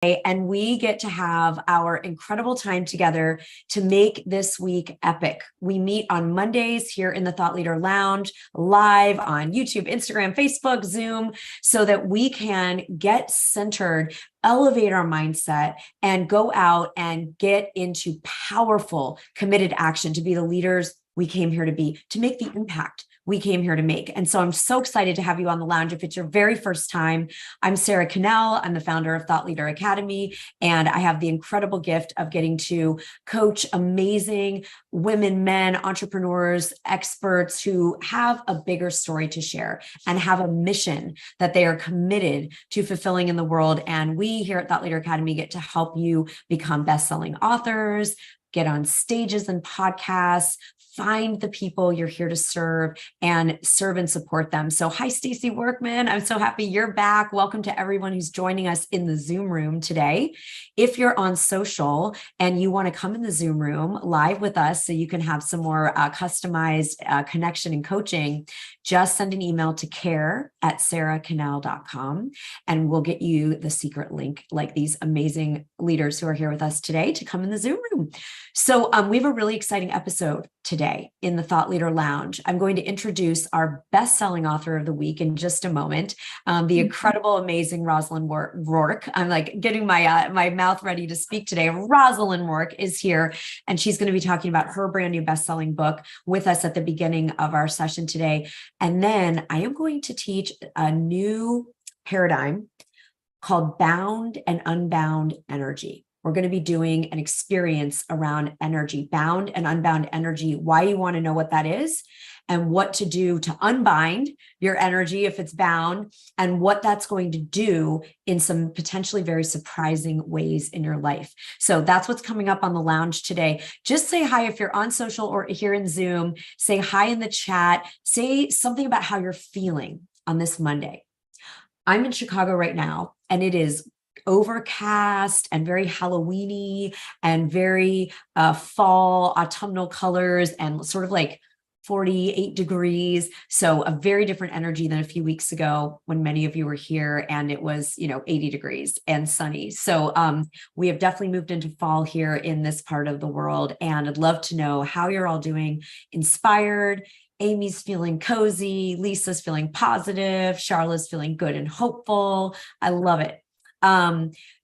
and we get to have our incredible time together to make this week epic. We meet on Mondays here in the Thought Leader Lounge, live on YouTube, Instagram, Facebook, Zoom, so that we can get centered, elevate our mindset, and go out and get into powerful, committed action to be the leaders we came here to be, to make the impact we came here to make. And so I'm so excited to have you on the lounge. If it's your very first time, I'm Sara Connell. I'm the founder of Thought Leader Academy, and I have the incredible gift of getting to coach amazing women, men, entrepreneurs, experts who have a bigger story to share and have a mission that they are committed to fulfilling in the world. And we here at Thought Leader Academy get to help you become best-selling authors, get on stages and podcasts, find the people you're here to serve and support them. So hi, Stacey Workman. I'm so happy you're back. Welcome to everyone who's joining us in the Zoom room today. If you're on social and you want to come in the Zoom room live with us so you can have some more customized connection and coaching, just send an email to care@saraconnell.com and we'll get you the secret link, like these amazing leaders who are here with us today, to come in the Zoom room. So we have a really exciting episode today in the Thought Leader Lounge. I'm going to introduce our best-selling author of the week in just a moment, the incredible, amazing Rosalind Rourke. I'm like getting my mouth ready to speak today. Rosalind Rourke is here, and she's going to be talking about her brand new best-selling book with us at the beginning of our session today. And then I am going to teach a new paradigm called bound and unbound energy. We're going to be doing an experience around energy, bound and unbound energy, why you want to know what that is, and what to do to unbind your energy if it's bound, and what that's going to do in some potentially very surprising ways in your life. So that's what's coming up on the lounge today. Just say hi if you're on social or here in Zoom. Say hi in the chat. Say something about how you're feeling on this Monday. I'm in Chicago right now, and it is overcast and very Halloween-y and very fall, autumnal colors, and sort of like 48 degrees. So a very different energy than a few weeks ago when many of you were here and it was, 80 degrees and sunny. So we have definitely moved into fall here in this part of the world. And I'd love to know how you're all doing. Inspired. Amy's feeling cozy. Lisa's feeling positive. Charlotte's feeling good and hopeful. I love it.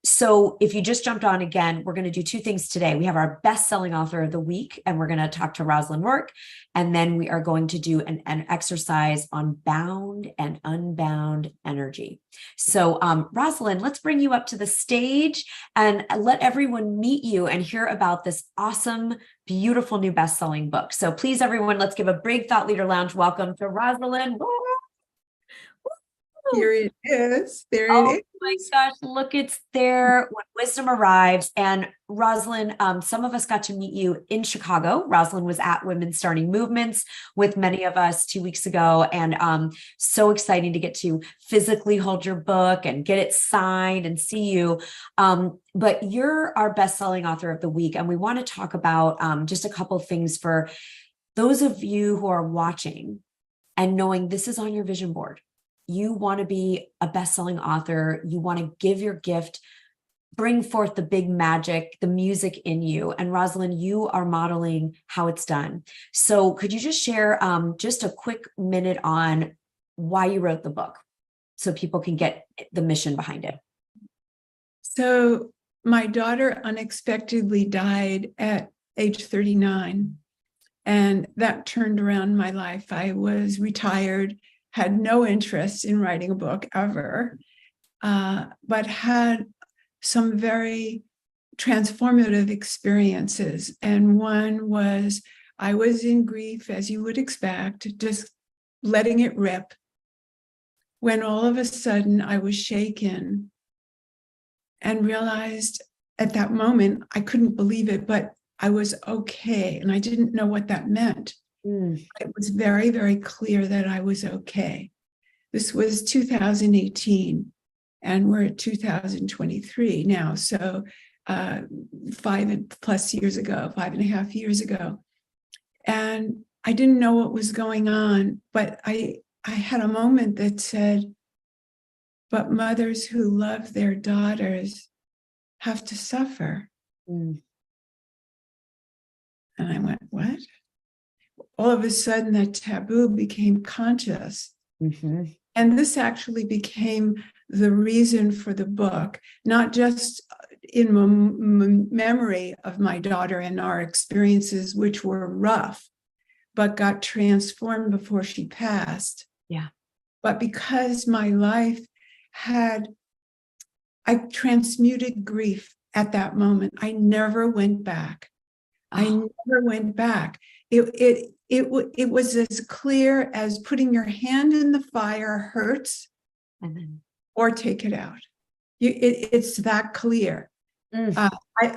So if you just jumped on again, we're going to do two things today. We have our best-selling author of the week, and we're going to talk to Rosalind Rourke. And then we are going to do an exercise on bound and unbound energy. So Rosalind, let's bring you up to the stage and let everyone meet you and hear about this awesome, beautiful new best-selling book. So please, everyone, let's give a big Thought Leader Lounge welcome to Rosalind. Here it is. There Oh it is. my gosh, look, it's there when wisdom arrives. And Rosalind, some of us got to meet you in Chicago. Rosalind was at Women Starting Movements with many of us 2 weeks ago. And so exciting to get to physically hold your book and get it signed and see you. But you're our best-selling author of the week. And we want to talk about just a couple of things for those of you who are watching and knowing this is on your vision board. You want to be a best-selling author. You want to give your gift, bring forth the big magic, the music in you. And Rosalind, you are modeling how it's done. So could you just share just a quick minute on why you wrote the book so people can get the mission behind it? So my daughter unexpectedly died at age 39, and that turned around my life. I was retired, had no interest in writing a book ever, but had some very transformative experiences. And one was I was in grief, as you would expect, just letting it rip, when all of a sudden I was shaken and realized at that moment, I couldn't believe it, but I was okay. And I didn't know what that meant. It was very, very clear that I was okay. This was 2018, and we're at 2023 now. So 5+ years ago, 5.5 years ago. And I didn't know what was going on, but I had a moment that said, but mothers who love their daughters have to suffer. Mm. And I went, what? All of a sudden, that taboo became conscious. Mm-hmm. And this actually became the reason for the book, not just in memory of my daughter and our experiences, which were rough, but got transformed before she passed. Yeah. But because my life I transmuted grief at that moment. I never went back. I Oh, never went back. It was as clear as putting your hand in the fire hurts, and then, or take it out. It's that clear. mm,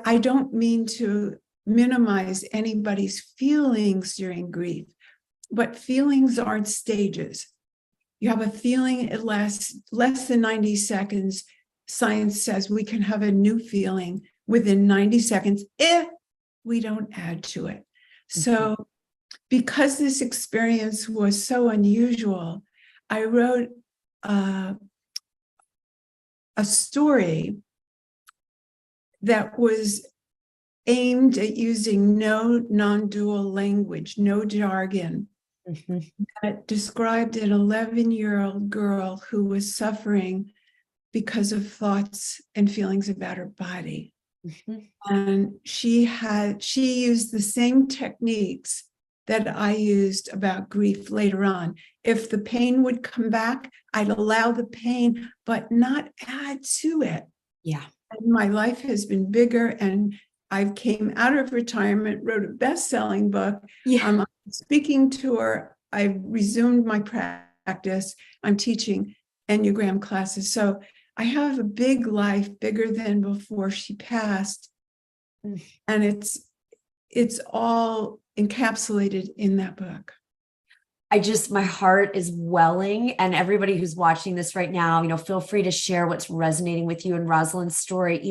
I don't mean to minimize anybody's feelings during grief, but feelings aren't stages. You have a feeling, it lasts less than 90 seconds. Science says we can have a new feeling within 90 seconds if we don't add to it. So, because this experience was so unusual, I wrote a story that was aimed at using no non-dual language, no jargon. mm-hmm. It described an 11-year-old girl who was suffering because of thoughts and feelings about her body. Mm-hmm. And she used the same techniques that I used about grief later on. If the pain would come back, I'd allow the pain, but not add to it. Yeah. And my life has been bigger, and I came out of retirement, wrote a best-selling book. Yeah. I'm on a speaking tour. I've resumed my practice. I'm teaching Enneagram classes. So I have a big life, bigger than before she passed. Mm. And it's all encapsulated in that book. My heart is welling, and everybody who's watching this right now, feel free to share what's resonating with you in Rosalind's story.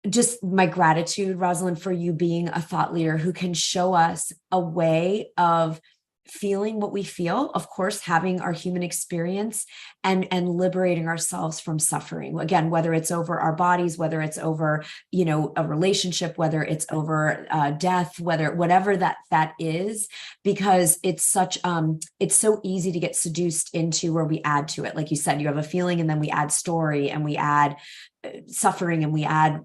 Just my gratitude, Rosalind, for you being a thought leader who can show us a way of feeling what we feel, of course, having our human experience and liberating ourselves from suffering. Again, whether it's over our bodies, whether it's over, a relationship, whether it's over death, whatever that is, because it's so easy to get seduced into where we add to it. Like you said, you have a feeling and then we add story and we add suffering and we add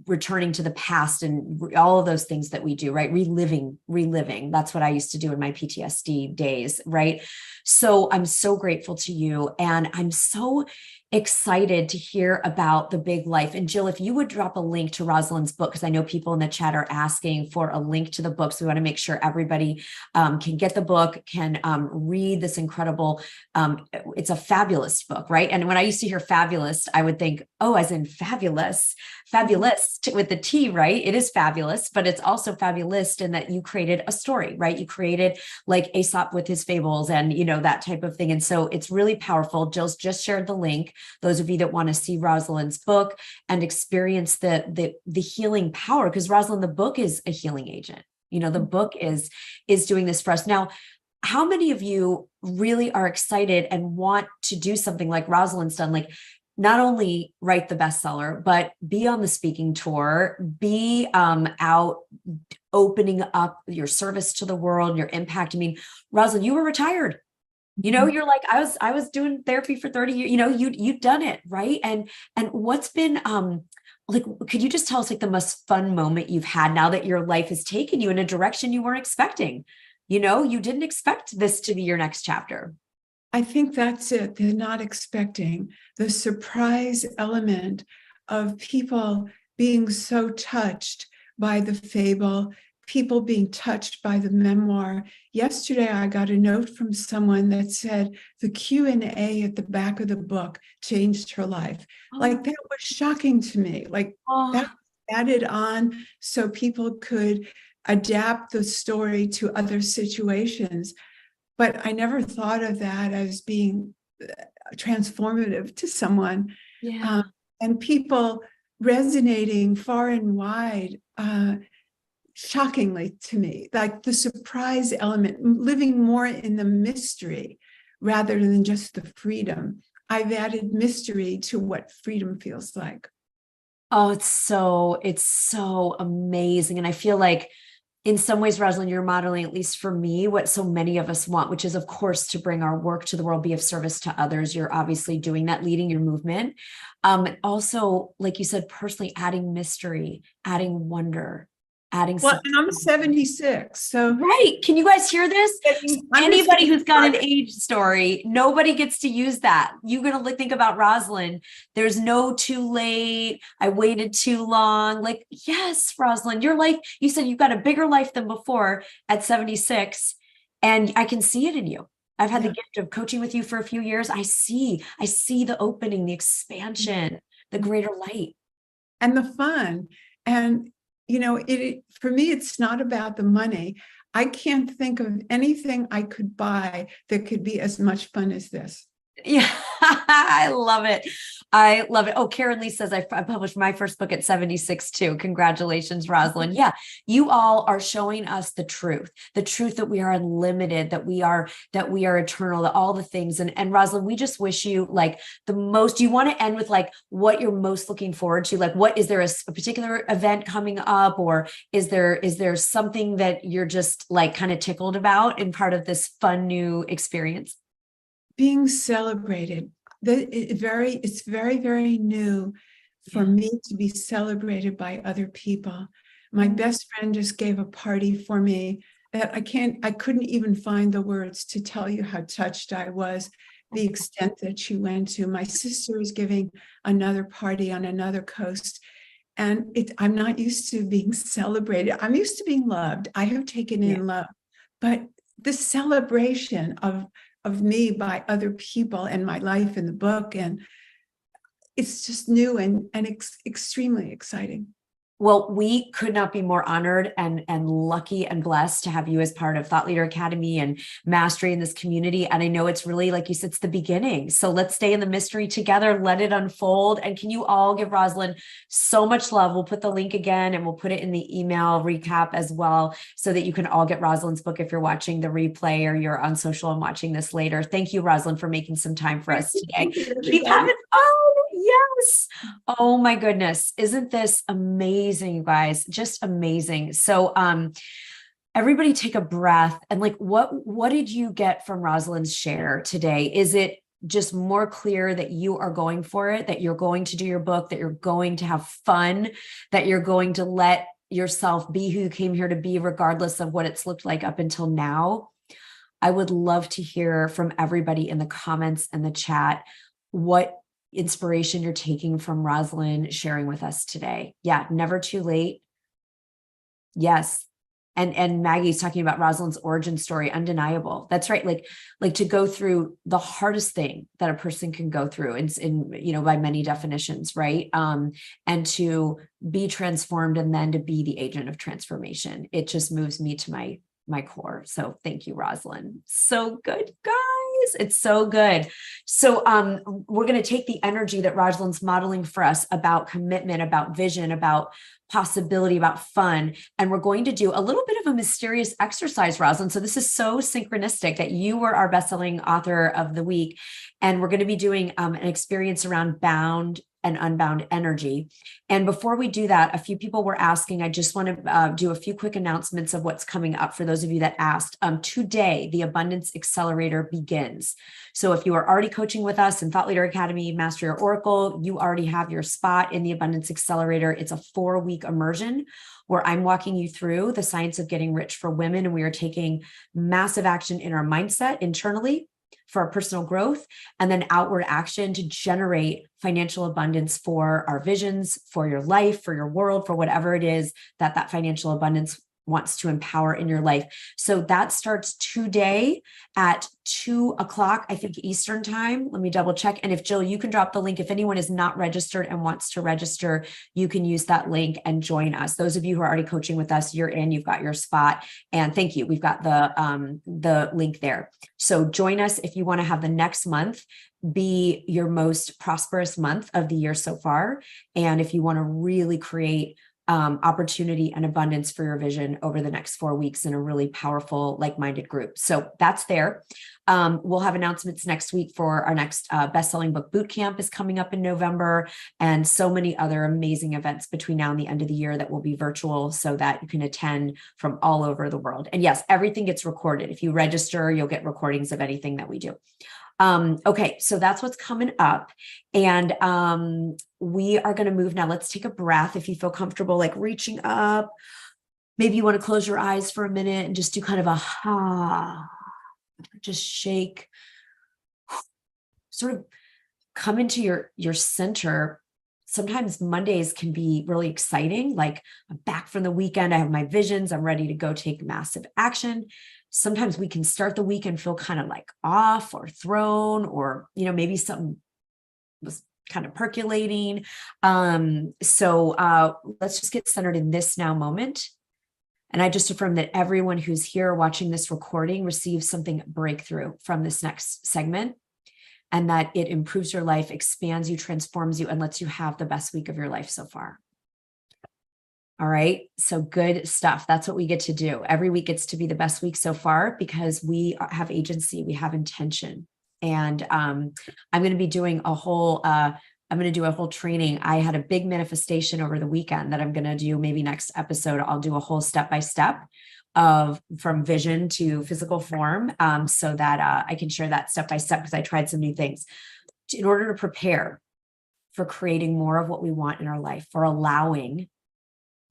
returning to the past and all of those things that we do, right? Reliving. That's what I used to do in my PTSD days, right? So I'm so grateful to you. And I'm so excited to hear about the big life. And Jill, if you would drop a link to Rosalind's book, because I know people in the chat are asking for a link to the book. So we want to make sure everybody can get the book, can read this incredible, it's a fabulous book, right? And when I used to hear fabulous, I would think, oh, as in fabulous with the T, right? It is fabulous, but it's also fabulous in that you created a story, right? You created like Aesop with his fables and, that type of thing. And so it's really powerful. Jill's just shared the link. Those of you that want to see Rosalind's book and experience the healing power, because Rosalind, the book is a healing agent. The book is doing this for us. Now, how many of you really are excited and want to do something like Rosalind's done, like not only write the bestseller, but be on the speaking tour, be out opening up your service to the world, your impact? I mean, Rosalind, you were retired. You're like, I was doing therapy for 30 years, you've done it, right? And what's been like, could you just tell us like the most fun moment you've had now that your life has taken you in a direction you weren't expecting? You didn't expect this to be your next chapter. I think that's it. They're not expecting the surprise element of people being so touched by the fable, people being touched by the memoir. Yesterday, I got a note from someone that said the Q&A at the back of the book changed her life. Oh. Like, that was shocking to me. Like, that added on so people could adapt the story to other situations. But I never thought of that as being transformative to someone. Yeah. And people resonating far and wide, shockingly to me, like the surprise element, living more in the mystery rather than just the freedom. I've added mystery to what freedom feels like. Oh, it's so amazing. And I feel like in some ways, Rosalind, you're modeling, at least for me, what so many of us want, which is, of course, to bring our work to the world, be of service to others. You're obviously doing that, leading your movement. Also, like you said, personally adding mystery, adding wonder, adding Well, and I'm surprise. 76, so Right. Can you guys hear this? I'm just Anybody getting who's got an started. age story, nobody gets to use that. You're going to think about Rosalind. There's no too late. I waited too long. Like, yes, Rosalind, your life, you said you've got a bigger life than before at 76, and I can see it in you. I've had the Yeah, gift of coaching with you for a few years. I see the opening, the expansion, the greater light. and the fun. And it for me, it's not about the money. I can't think of anything I could buy that could be as much fun as this. Yeah, I love it. I love it. Oh, Karen Lee says I published my first book at 76 too. Congratulations, Rosalind. Yeah, you all are showing us the truth that we are unlimited, that we are eternal, that all the things. And Rosalind, we just wish you like the most. You want to end with like what you're most looking forward to? Like, what is there a particular event coming up, or is there something that you're just like kind of tickled about in part of this fun new experience? Being celebrated. It's very, very new for Yeah. me to be celebrated by other people. My best friend just gave a party for me that I couldn't even find the words to tell you how touched I was, the extent that she went to. My sister is giving another party on another coast. And I'm not used to being celebrated. I'm used to being loved. I have taken Yeah. in love, but the celebration of me by other people and my life in the book, and it's just new and extremely exciting. Well, we could not be more honored and lucky and blessed to have you as part of Thought Leader Academy and Mastery in this community. And I know it's really, like you said, it's the beginning. So let's stay in the mystery together, let it unfold. And can you all give Rosalind so much love? We'll put the link again and we'll put it in the email recap as well, so that you can all get Rosalind's book if you're watching the replay or you're on social and watching this later. Thank you, Rosalind, for making some time for us today. Thank you, Keep everybody. having fun. Yes. Oh my goodness. Isn't this amazing, you guys? Just amazing. So everybody take a breath and like what did you get from Rosalind's share today? Is it just more clear that you are going for it, that you're going to do your book, that you're going to have fun, that you're going to let yourself be who you came here to be, regardless of what it's looked like up until now? I would love to hear from everybody in the comments and the chat what inspiration you're taking from Rosalind sharing with us today. Yeah, never too late. Yes. And Maggie's talking about Rosalind's origin story, undeniable. That's right. Like to go through the hardest thing that a person can go through in by many definitions, right? And to be transformed and then to be the agent of transformation. It just moves me to my core. So thank you, Rosalind. So good, guys. It's so good. So we're going to take the energy that Rosalind's modeling for us about commitment, about vision, about possibility, about fun, and we're going to do a little bit of a mysterious exercise, Rosalind. So this is so synchronistic that you were our best-selling author of the week, and we're going to be doing an experience around bound and unbound energy. And before we do that, a few people were asking, I just want to do a few quick announcements of what's coming up for those of you that asked. Today, the Abundance Accelerator begins. So if you are already coaching with us in Thought Leader Academy, Mastery, or Oracle, you already have your spot in the Abundance Accelerator. It's a 4-week immersion where I'm walking you through the science of getting rich for women. And we are taking massive action in our mindset internally for our personal growth, and then outward action to generate financial abundance for our visions, for your life, for your world, for whatever it is that financial abundance wants to empower in your life. So that starts today at 2:00, I think, Eastern time. Let me double check. And if Jill, you can drop the link. If anyone is not registered and wants to register, you can use that link and join us. Those of you who are already coaching with us, you're in, you've got your spot. And thank you. We've got the link there. So join us if you want to have the next month be your most prosperous month of the year so far. And if you want to really create opportunity and abundance for your vision over the next 4 weeks in a really powerful, like-minded group. So that's there. We'll have announcements next week for our next best-selling book boot camp is coming up in November, and so many other amazing events between now and the end of the year that will be virtual so that you can attend from all over the world. And yes, everything gets recorded. If you register, you'll get recordings of anything that we do. Okay, so that's what's coming up. And we are going to move now. Let's take a breath. If you feel comfortable, like reaching up, maybe you want to close your eyes for a minute and just do kind of a ha, just shake, sort of come into your center. Sometimes Mondays can be really exciting. Like, I'm back from the weekend. I have my visions. I'm ready to go take massive action. Sometimes we can start the week and feel kind of like off or thrown, or, maybe something was kind of percolating. So let's just get centered in this now moment. And I just affirm that everyone who's here watching this recording receives something breakthrough from this next segment, and that it improves your life, expands you, transforms you, and lets you have the best week of your life so far. All right. So good stuff. That's what we get to do. Every week gets to be the best week so far because we have agency, we have intention. And I'm going to be doing a whole, training. I had a big manifestation over the weekend that I'm going to do. Maybe next episode, I'll do a whole step-by-step of from vision to physical form, so that I can share that step-by-step, because I tried some new things in order to prepare for creating more of what we want in our life, for allowing,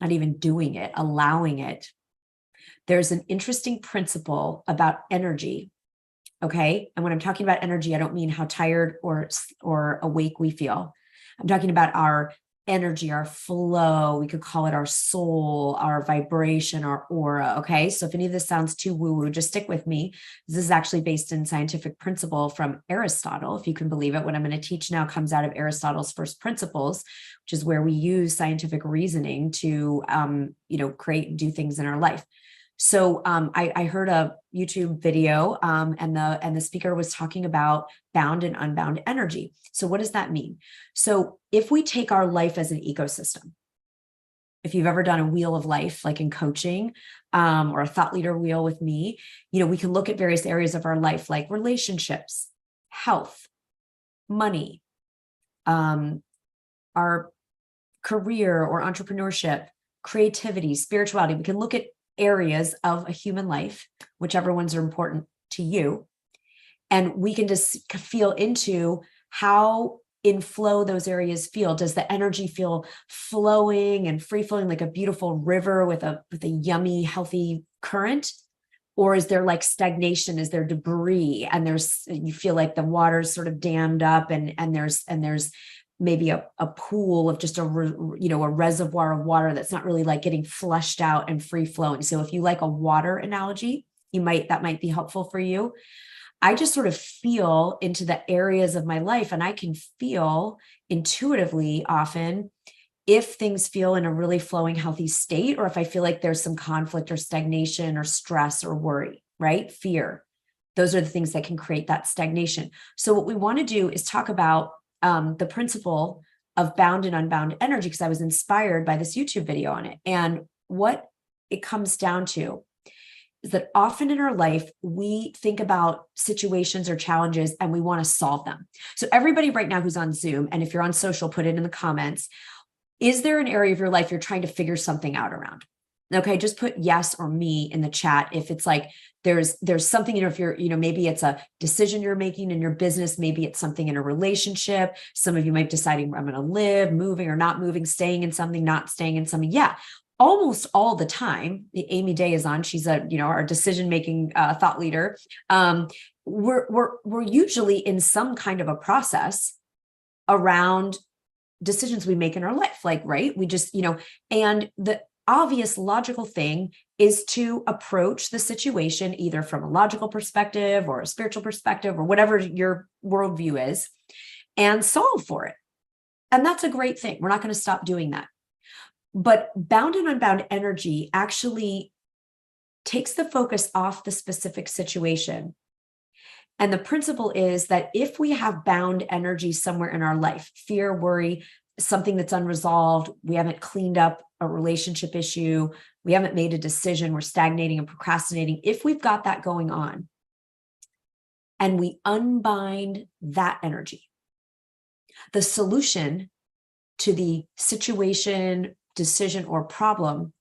not even doing it, allowing it. There's an interesting principle about energy. Okay. And when I'm talking about energy, I don't mean how tired or awake we feel. I'm talking about our energy, our flow. We could call it our soul, our vibration, our aura. Okay. So if any of this sounds too woo-woo, just stick with me. This is actually based in scientific principle from Aristotle. If you can believe it, what I'm going to teach now comes out of Aristotle's First Principles, which is where we use scientific reasoning to, create and do things in our life. So I heard a YouTube video, and the speaker was talking about bound and unbound energy. So what does that mean? So if we take our life as an ecosystem, if you've ever done a wheel of life, like in coaching, or a thought leader wheel with me, we can look at various areas of our life, like relationships, health, money, our career or entrepreneurship, creativity, spirituality. We can look at areas of a human life, whichever ones are important to you. And we can just feel into how in flow those areas feel. Does the energy feel flowing and free flowing like a beautiful river with a yummy, healthy current? Or is there like stagnation? Is there debris? And you feel like the water's sort of dammed up, and there's maybe a pool of just a reservoir of water that's not really like getting flushed out and free flowing. So if you like a water analogy, that might be helpful for you. I just sort of feel into the areas of my life, and I can feel intuitively often if things feel in a really flowing, healthy state, or if I feel like there's some conflict or stagnation or stress or worry, right? Fear. Those are the things that can create that stagnation. So what we want to do is talk about the principle of bound and unbound energy, because I was inspired by this YouTube video on it. And what it comes down to is that often in our life, we think about situations or challenges and we want to solve them. So everybody right now who's on Zoom, and if you're on social, put it in the comments. Is there an area of your life you're trying to figure something out around? Okay, just put yes or me in the chat if it's like there's something, if you're, maybe it's a decision you're making in your business, maybe it's something in a relationship. Some of you might be deciding where I'm going to live, moving or not moving, staying in something, not staying in something. Yeah, almost all the time. Amy Day is on. She's our decision-making thought leader. We're usually in some kind of a process around decisions we make in our life. Like, right. We just, and the obvious logical thing is to approach the situation either from a logical perspective or a spiritual perspective or whatever your worldview is, and solve for it. And that's a great thing. We're not going to stop doing that. But bound and unbound energy actually takes the focus off the specific situation. And the principle is that if we have bound energy somewhere in our life, fear, worry, something that's unresolved, we haven't cleaned up a relationship issue, we haven't made a decision, we're stagnating and procrastinating. If we've got that going on and we unbind that energy, the solution to the situation, decision, or problem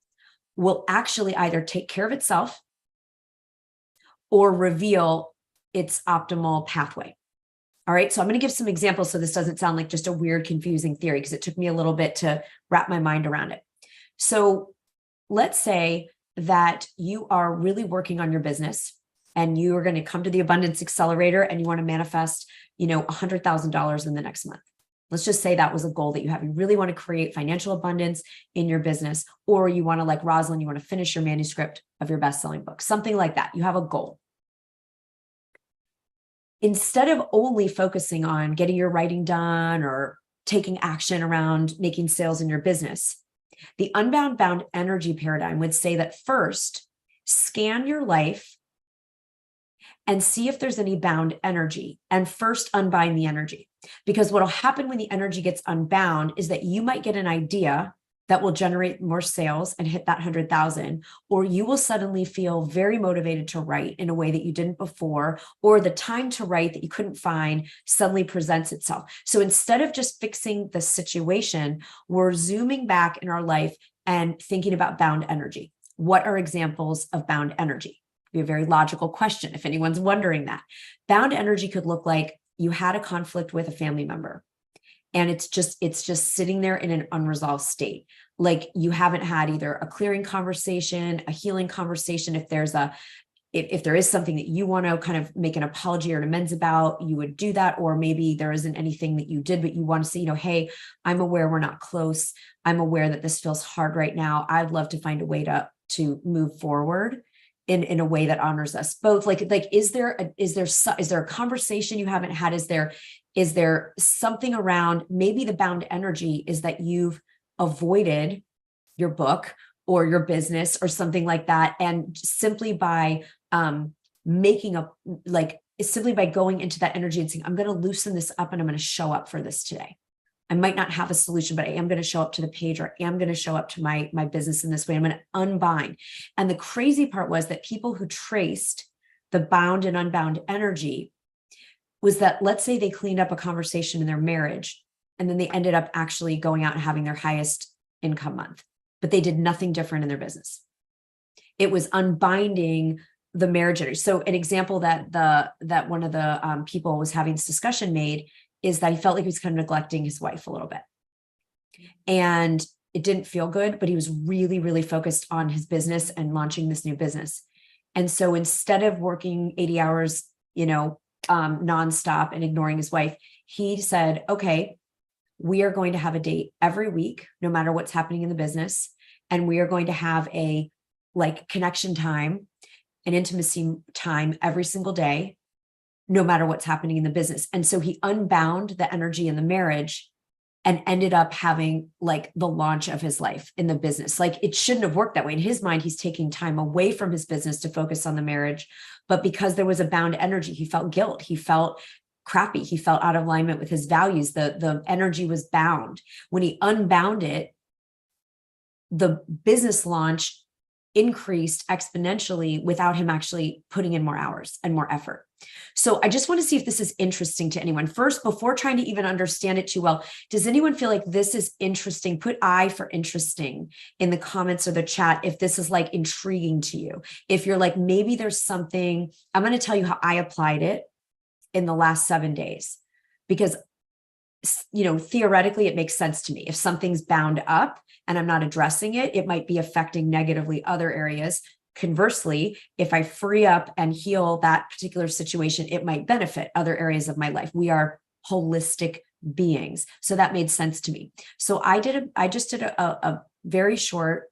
will actually either take care of itself or reveal its optimal pathway. All right, so I'm going to give some examples so this doesn't sound like just a weird, confusing theory, because it took me a little bit to wrap my mind around it. So let's say that you are really working on your business and you are going to come to the Abundance Accelerator and you want to manifest, $100,000 in the next month. Let's just say that was a goal that you have. You really want to create financial abundance in your business, or you want to, like Rosalind, you want to finish your manuscript of your best-selling book, something like that. You have a goal. Instead of only focusing on getting your writing done or taking action around making sales in your business, the unbound bound energy paradigm would say that first, scan your life and see if there's any bound energy, and first unbind the energy. Because what will happen when the energy gets unbound is that you might get an idea that will generate more sales and hit that 100,000, or you will suddenly feel very motivated to write in a way that you didn't before, or the time to write that you couldn't find suddenly presents itself. So instead of just fixing the situation, we're zooming back in our life and thinking about bound energy. What are examples of bound energy? Be a very logical question if anyone's wondering that. Bound energy could look like you had a conflict with a family member, and it's just sitting there in an unresolved state. Like you haven't had either a clearing conversation, a healing conversation. If there is something that you want to kind of make an apology or an amends about, you would do that. Or maybe there isn't anything that you did, but you want to say, hey, I'm aware we're not close. I'm aware that this feels hard right now. I'd love to find a way to move forward in a way that honors us both. Like, is there a conversation you haven't had? Is there something around, maybe the bound energy is that you've avoided your book or your business or something like that. And simply by simply by going into that energy and saying, I'm going to loosen this up and I'm going to show up for this today. I might not have a solution, but I am going to show up to the page, or I am going to show up to my business in this way. I'm going to unbind. And the crazy part was that people who traced the bound and unbound energy was that, let's say they cleaned up a conversation in their marriage, and then they ended up actually going out and having their highest income month, but they did nothing different in their business. It was unbinding the marriage energy. So an example that one of the people was having this discussion made is that he felt like he was kind of neglecting his wife a little bit. And it didn't feel good, but he was really, really focused on his business and launching this new business. And so instead of working 80 hours, nonstop and ignoring his wife, he said, okay, we are going to have a date every week, no matter what's happening in the business. And we are going to have a connection time and intimacy time every single day, no matter what's happening in the business. And so he unbound the energy in the marriage and ended up having the launch of his life in the business. It shouldn't have worked that way. In his mind, he's taking time away from his business to focus on the marriage. But because there was a bound energy, he felt guilt. He felt crappy. He felt out of alignment with his values. The energy was bound. When he unbound it, the business launch increased exponentially without him actually putting in more hours and more effort. So I just want to see if this is interesting to anyone. First, before trying to even understand it too well, does anyone feel like this is interesting? Put I for interesting in the comments or the chat if this is intriguing to you. If you're maybe there's something, I'm going to tell you how I applied it in the last 7 days, because theoretically, it makes sense to me. If something's bound up and I'm not addressing it, it might be affecting negatively other areas. Conversely, if I free up and heal that particular situation, it might benefit other areas of my life. We are holistic beings. So that made sense to me. So I just did a very short,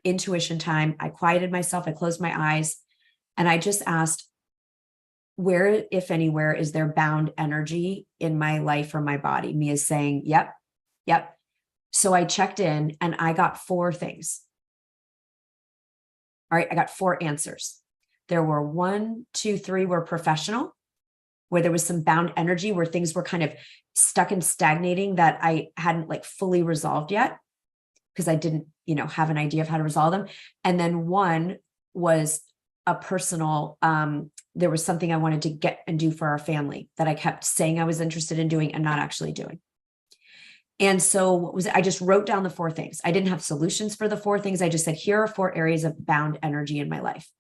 intuition time. I quieted myself. I closed my eyes and I just asked, where, if anywhere, is there bound energy in my life or my body? Me is saying, yep. So I checked in and I got 4 things. All right, I got 4 answers. There were 1, 2, 3 were professional, where there was some bound energy, where things were kind of stuck and stagnating that I hadn't fully resolved yet. because I didn't, have an idea of how to resolve them. And then one was a personal, there was something I wanted to get and do for our family that I kept saying I was interested in doing and not actually doing. And so what was it? I just wrote down the 4 things. I didn't have solutions for the 4 things. I just said, here are 4 areas of bound energy in my life.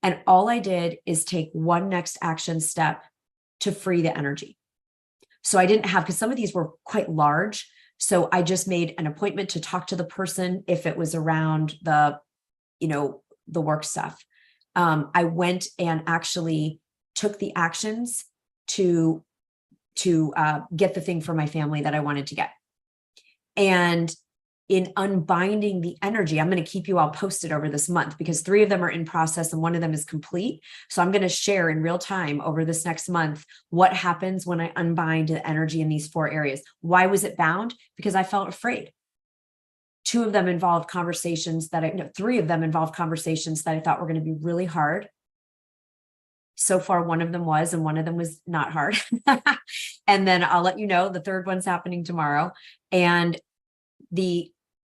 And all I did is take one next action step to free the energy. So I didn't have, because some of these were quite large. So I just made an appointment to talk to the person if it was around the work stuff. I went and actually took the actions to get the thing for my family that I wanted to get. And in unbinding the energy, I'm going to keep you all posted over this month because 3 of them are in process and 1 of them is complete. So I'm going to share in real time over this next month what happens when I unbind the energy in these 4 areas. Why was it bound? Because I felt afraid. 2 of them involved conversations that 3 of them involved conversations that I thought were going to be really hard. So far, 1 of them was, and 1 of them was not hard. And then I'll let you know the 3rd one's happening tomorrow. And the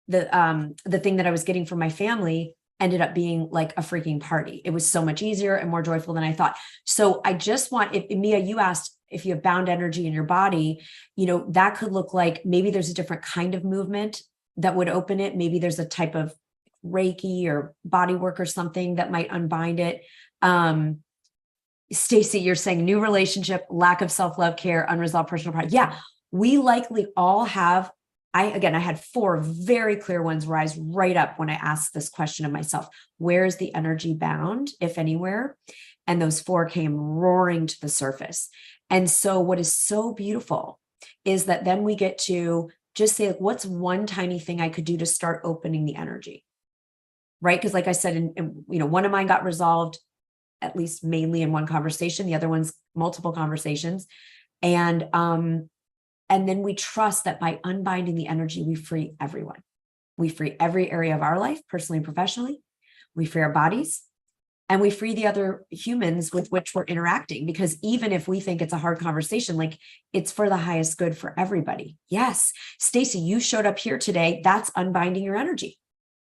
thing that I was getting from my family ended up being like a freaking party. It was so much easier and more joyful than I thought. So I just want, if Mia, you asked if you have bound energy in your body, that could look like maybe there's a different kind of movement that would open it. Maybe there's a type of Reiki or body work or something that might unbind it. Stacy, you're saying new relationship, lack of self-love care, unresolved personal pride. Yeah, we likely all have. I had 4 very clear ones rise right up when I asked this question of myself. Where is the energy bound, if anywhere? And those 4 came roaring to the surface. And so what is so beautiful is that then we get to just say, what's one tiny thing I could do to start opening the energy? Right? Because like I said, one of mine got resolved, at least mainly in one conversation. The other one's multiple conversations. And then we trust that by unbinding the energy, we free everyone. We free every area of our life, personally and professionally. We free our bodies and we free the other humans with which we're interacting. Because even if we think it's a hard conversation, like it's for the highest good for everybody. Yes. Stacy, you showed up here today. That's unbinding your energy.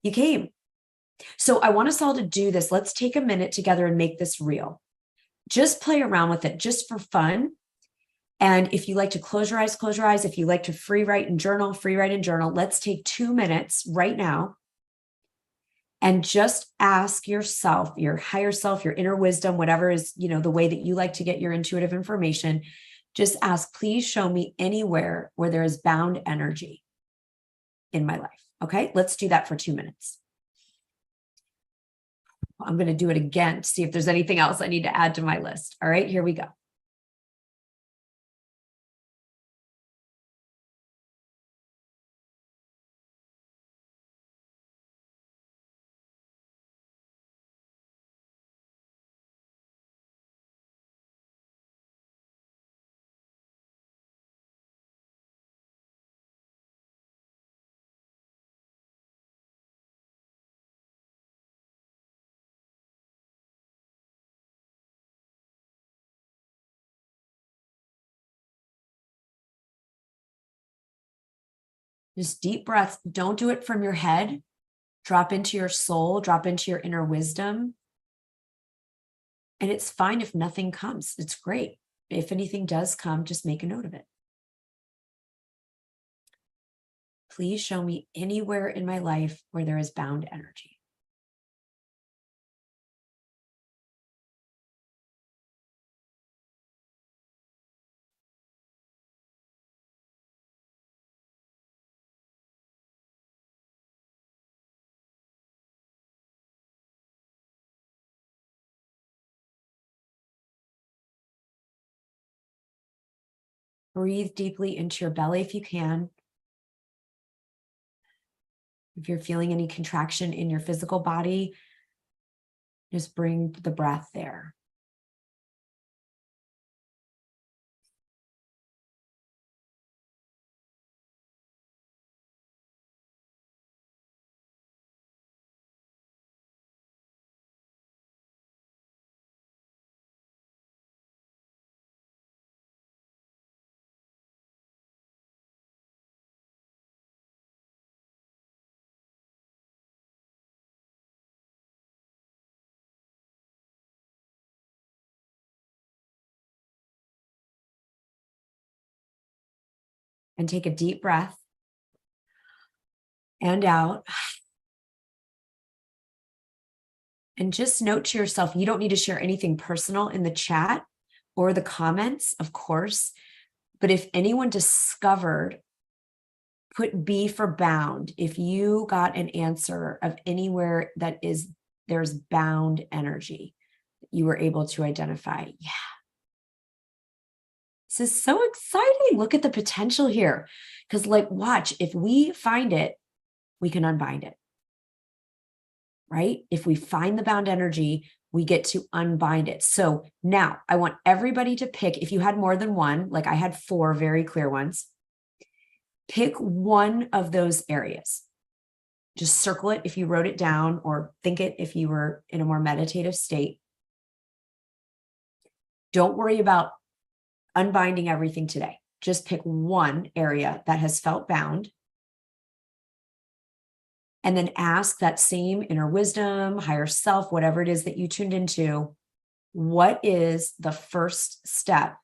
You came. So I want us all to do this. Let's take a minute together and make this real. Just play around with it just for fun. And if you like to close your eyes, close your eyes. If you like to free write and journal, let's take 2 minutes right now and just ask yourself, your higher self, your inner wisdom, whatever is, the way that you like to get your intuitive information. Just ask, please show me anywhere where there is bound energy in my life. Okay, let's do that for 2 minutes. I'm going to do it again to see if there's anything else I need to add to my list. All right, here we go. Just deep breaths. Don't do it from your head. Drop into your soul, drop into your inner wisdom. And it's fine if nothing comes. It's great. If anything does come, just make a note of it. Please show me anywhere in my life where there is bound energy. Breathe deeply into your belly if you can. If you're feeling any contraction in your physical body, just bring the breath there. and take a deep breath and out. And just note to yourself, you don't need to share anything personal in the chat or the comments, of course. But if anyone discovered, put B for bound. If you got an answer of anywhere that there's bound energy, you were able to identify. Yeah. This is so exciting. Look at the potential here. Because watch, if we find it, we can unbind it. Right? If we find the bound energy, we get to unbind it. So now I want everybody to pick, if you had more than one, like I had 4 very clear ones, pick one of those areas. Just circle it if you wrote it down, or think it if you were in a more meditative state. Don't worry about unbinding everything today. Just pick one area that has felt bound. And then ask that same inner wisdom, higher self, whatever it is that you tuned into, what is the first step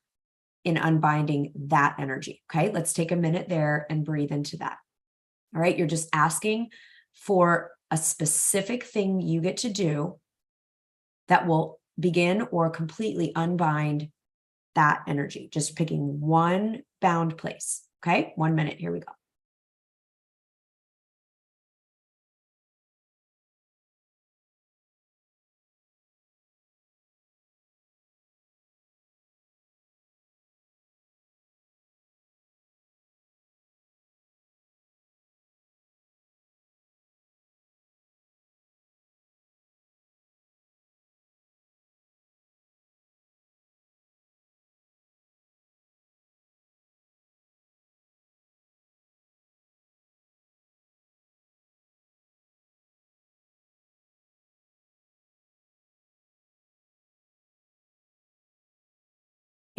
in unbinding that energy? Okay, let's take a minute there and breathe into that. All right, you're just asking for a specific thing you get to do that will begin or completely unbind that energy. Just picking one bound place. Okay, 1 minute, here we go.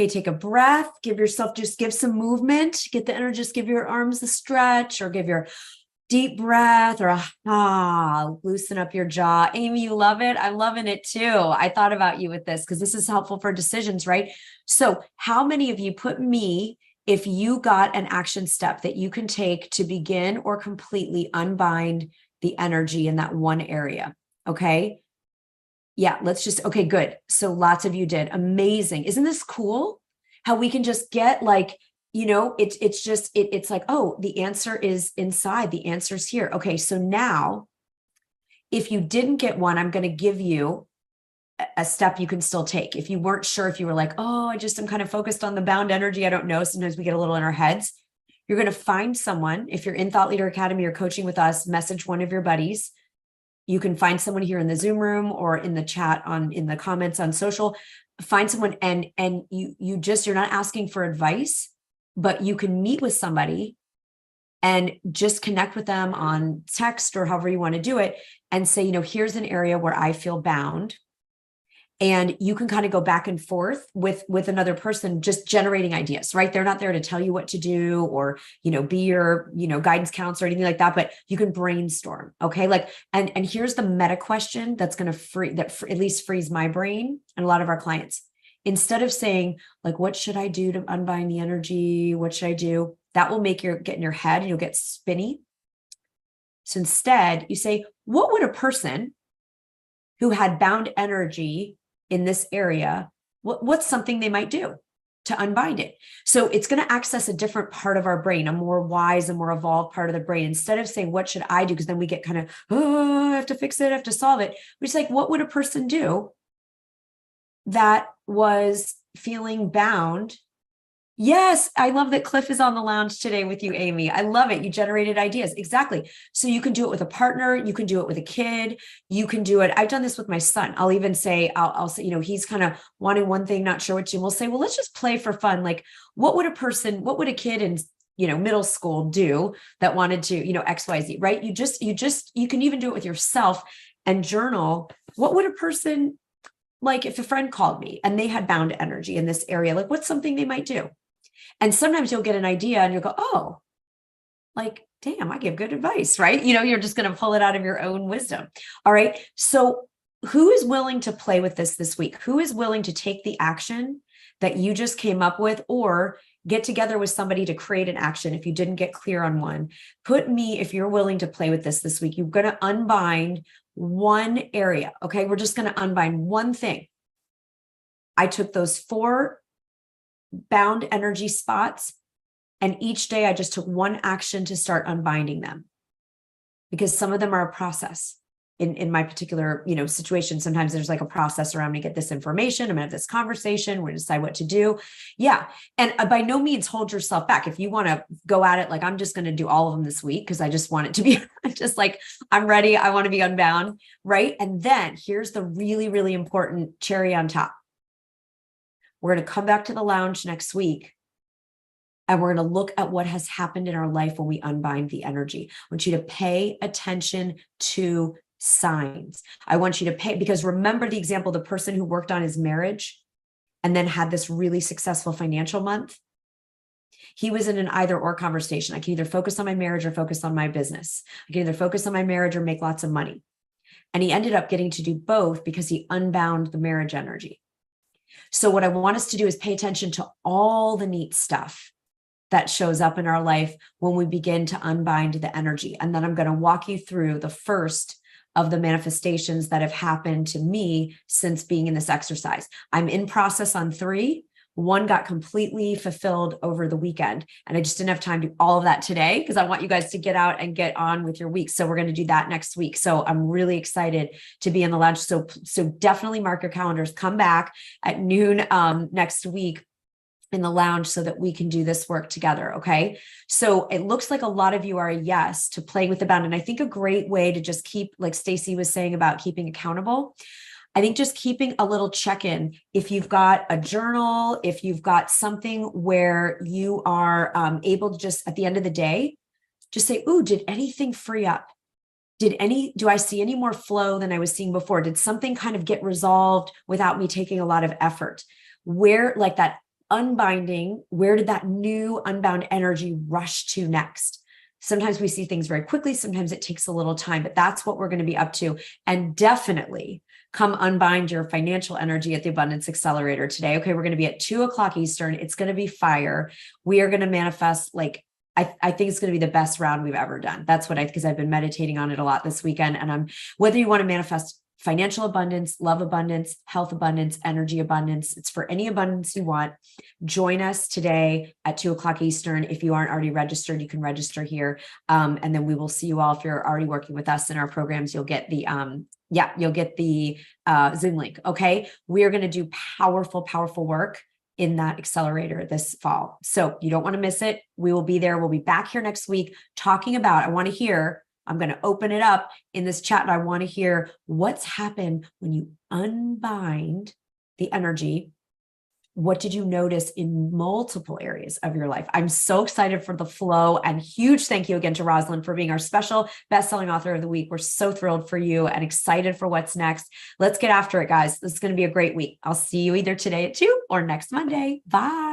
Okay, take a breath, give some movement, get the energy, just give your arms a stretch, or give your deep breath, or loosen up your jaw. Amy, you love it? I'm loving it too. I thought about you with this because this is helpful for decisions, right? So how many of you put me, if you got an action step that you can take to begin or completely unbind the energy in that one area? Okay. Yeah, okay, good. So lots of you did. Amazing. Isn't this cool? How we can just get it's like, oh, the answer is inside. The answer's here. Okay, so now if you didn't get one, I'm going to give you a step you can still take. If you weren't sure, if you were like, oh, I'm kind of focused on the bound energy, I don't know. Sometimes we get a little in our heads. You're going to find someone. If you're in Thought Leader Academy or coaching with us, message one of your buddies. You can find someone here in the Zoom room or in the chat in the comments on social. Find someone and you're not asking for advice, but you can meet with somebody and just connect with them on text or however you want to do it and say, here's an area where I feel bound. And you can kind of go back and forth with another person, just generating ideas, right? They're not there to tell you what to do or, be your, guidance counselor or anything like that, but you can brainstorm. Okay. And here's the meta question that's going to at least freeze my brain and a lot of our clients. Instead of saying what should I do to unbind the energy? What should I do? That will make get in your head and you'll get spinny. So instead you say, what would a person who had bound energy in this area, what's something they might do to unbind it? So it's going to access a different part of our brain, a more wise and more evolved part of the brain. Instead of saying, what should I do? Because then we get kind of, I have to fix it, I have to solve it. We're just like, what would a person do that was feeling bound? Yes, I love that Cliff is on the lounge today with you, Amy. I love it. You generated ideas. Exactly. So you can do it with a partner. You can do it with a kid. You can do it. I've done this with my son. I'll even say, I'll say, he's kind of wanting one thing, not sure what to do. We'll say, well, let's just play for fun. What would a kid in, middle school do that wanted to, X, Y, Z, right? You can even do it with yourself and journal. What would a person, if a friend called me and they had bound energy in this area, what's something they might do? And sometimes you'll get an idea and you'll go, oh, damn, I give good advice, right? You're just going to pull it out of your own wisdom. All right. So who is willing to play with this week? Who is willing to take the action that you just came up with? Or Get together with somebody to create an action. If you didn't get clear on one, put me, if you're willing to play with this week, you're going to unbind one area. Okay. We're just going to unbind one thing. I took those 4 bound energy spots, and each day I just took one action to start unbinding them, because some of them are a process. In my particular, situation, sometimes there's like a process around me to get this information. I'm gonna have this conversation. We're gonna decide what to do. Yeah. And by no means hold yourself back. If you want to go at it, like, I'm just going to do all of them this week, because I just want it to be just like, I'm ready. I want to be unbound. Right. And then here's the really, really important cherry on top. We're going to come back to the lounge next week, and we're going to look at what has happened in our life when we unbind the energy. I want you to pay attention to signs. I want you to pay, because remember the example, the person who worked on his marriage and then had this really successful financial month. He was in an either or conversation. I can either focus on my marriage or focus on my business. I can either focus on my marriage or make lots of money. And he ended up getting to do both because he unbound the marriage energy. So what I want us to do is pay attention to all the neat stuff that shows up in our life when we begin to unbind the energy. And then I'm going to walk you through the first of the manifestations that have happened to me since being in this exercise. I'm in process on 3. 1 got completely fulfilled over the weekend, and I just didn't have time to do all of that today, because I want you guys to get out and get on with your week. So we're going to do that next week. So I'm really excited to be in the lounge. So definitely mark your calendars. Come back at noon next week in the lounge so that we can do this work together. Okay. So it looks like a lot of you are a yes to playing with the bound. And I think a great way to just keep, like Stacy was saying about keeping accountable, I think just keeping a little check-in. If you've got a journal, if you've got something where you are able to just at the end of the day, just say, ooh, did anything free up? Do I see any more flow than I was seeing before? Did something kind of get resolved without me taking a lot of effort? Where, like that unbinding, where did that new unbound energy rush to next? Sometimes we see things very quickly. Sometimes it takes a little time, but that's what we're going to be up to. And definitely come unbind your financial energy at the Abundance Accelerator today. Okay. We're going to be at 2:00 Eastern. It's going to be fire. We are going to manifest, like, I think it's going to be the best round we've ever done. That's what because I've been meditating on it a lot this weekend. And whether you want to manifest financial abundance, love abundance, health abundance, energy abundance, it's for any abundance you want. Join us today at 2:00 Eastern. If you aren't already registered, you can register here. And then we will see you all. If you're already working with us in our programs, you'll get the, Zoom link. Okay. We are going to do powerful, powerful work in that accelerator this fall. So you don't want to miss it. We will be there. We'll be back here next week talking about, I'm going to open it up in this chat, and I want to hear what's happened when you unbind the energy. What did you notice in multiple areas of your life? I'm so excited for the flow, and huge thank you again to Rosalind for being our special best-selling author of the week. We're so thrilled for you and excited for what's next. Let's get after it, guys. This is going to be a great week. I'll see you either today at 2 or next Monday. Bye.